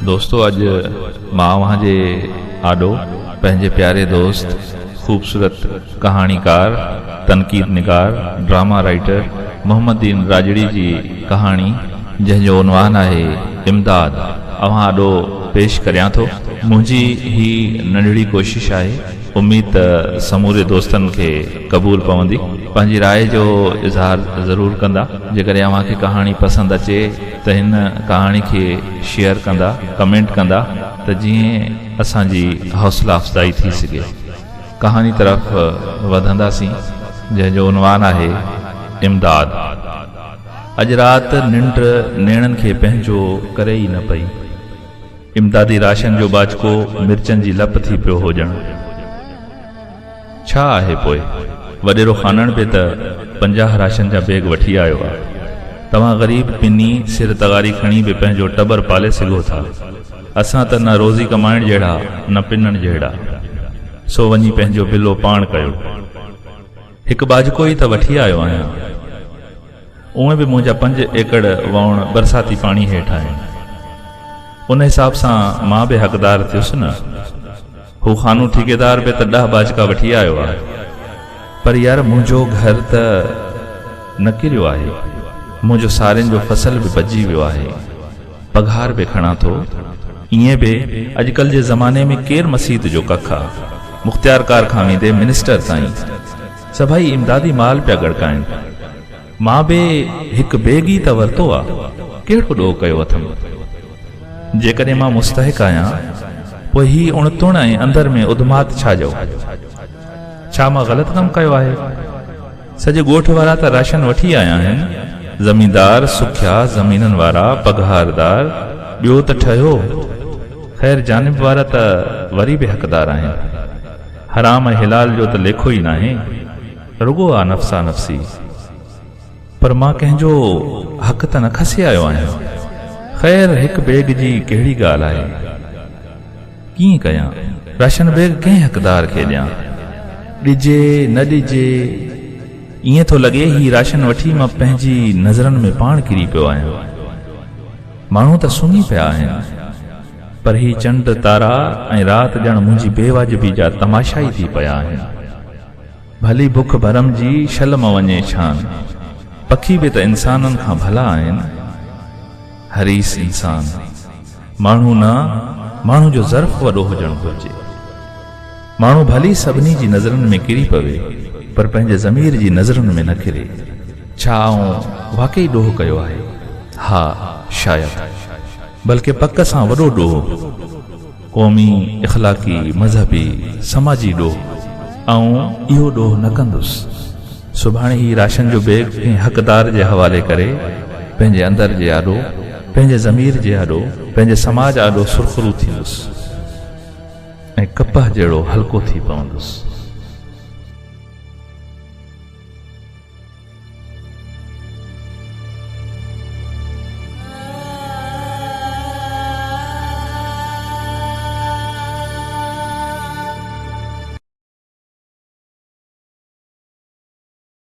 दोस्तों, अज मां अव्हां जे आॾो पंहिंजे प्यारे दोस्त, खूबसूरत ڪھاڻيڪار, तनक़ीद निगार, ड्रामा राइटर محمد راڄڙي जी कहाणी जंहिंजो उनवान आहे इमदाद, अव्हां आॾो पेश करियां थो। मुंहिंजी ही नंढड़ी कोशिश आहे, उम्मीद त समूरे दोस्तनि खे क़बूल पवंदी। पंहिंजी राय जो इज़हार ज़रूर कंदा। जेकॾहिं अव्हांखे कहाणी पसंदि अचे त हिन कहाणी खे शेयर कंदा, कमेंट कंदा, त जीअं असांजी हौसला अफ़ज़ाई थी सघे। कहाणी तरफ़ वधंदासीं जंहिंजो उनवान आहे इमदाद। अॼु राति निंड नेणनि खे पंहिंजो करे ई न पई। इमदादी राशन जो बाचको मिर्चनि जी लप थी पियो हुजण। छा आहे पोइ? वॾेरो खानण बि त 50 राशन जा बैग वठी आयो आहे। तव्हां ग़रीब पिनी सिर तगारी खणी बि पंहिंजो टबर पाले सघो था। असां त न रोज़ी कमाइण जहिड़ा न पिनण जहिड़ा। सो वञी पंहिंजो बिलो पाण कयो। हिकु बाजको ई त वठी आयो आहियां। उहे बि मुंहिंजा 5 एकड़ वण बरसाती पाणी हेठि आहिनि। उन हिसाब सां मां बि हक़दार थियुसि न। हू खानू ठेकेदार बि त 10 बाजका वठी आयो आहे। पर यार, मुंहिंजो घर त न किरियो आहे। मुंहिंजो सारियुनि जो फसल बि बची वियो आहे। पघार बि खणा थो। ईअं बि अॼुकल्ह जे ज़माने में केरु मसीत जो कख आहे। मुख़्तियारकार खां वेंदे मिनिस्टर ताईं सभई इमदादी माल पिया गड़काइनि। मां बि हिकु बैग ई त वरितो आहे। कहिड़ो ॾोह कयो अथमि? जेकॾहिं मां मुस्तहिक आहियां, पोइ ही उणतुण ऐं अंदर में उदमात छा जो? छा मां ग़लति कमु कयो आहे? सॼे ॻोठ वारा त राशन वठी आया आहिनि। ज़मींदार, सुखिया ज़मीननि वारा, पघारदार, ॿियो त ठहियो। ख़ैर, जानिब वारा त वरी बि हक़दार आहिनि। हराम ऐं हिलाल जो त लेखो ई नाहे, रुगो आहे नफ़्सा नफ़्सी। पर मां कंहिंजो हक़ त न खसे आयो आहियां। ख़ैर, हिकु बैग जी कहिड़ी ॻाल्हि आहे? कीअं कयां? राशन बैग कंहिं हक़दार खे ॾियां? ॾिजे न ॾिजे? ईअं थो लॻे ही राशन वठी मां पंहिंजी नज़रनि में पाण किरी पियो आहियां। माण्हू त सुम्ही पिया आहिनि, पर ही चंड तारा ऐं राति ॼण मुंहिंजी बेवाजिबी जा तमाशा ई थी पिया आहिनि। भली बुख भरम जी शलम वञे छान। पखी बि त इंसाननि खां भला आहिनि। हरीस इंसान माण्हू न, माण्हू जो ज़र्फ़ वॾो हुजणु घुरिजे। माण्हू भली सभिनी जी नज़रनि में किरी पवे, पर पंहिंजे ज़मीर जी नज़रनि में न किरे। छा आऊं वाकई ॾोह कयो आहे? हा, शायदि, बल्कि पक सां वॾो ॾोह। क़ौमी, इख़लाक़ी, मज़हबी, समाजी ॾोह। ऐं इहो ॾोह न कंदुसि। सुभाणे ही राशन जो बैग कंहिं हक़दार जे हवाले करे पंहिंजे अंदर जे आॾो, पंहिंजे ज़मीर जे आॾो, पंहिंजे समाज आॾो सुरख़ुरू थींदुसि ऐं कपह जहिड़ो हल्को थी पवंदुसि।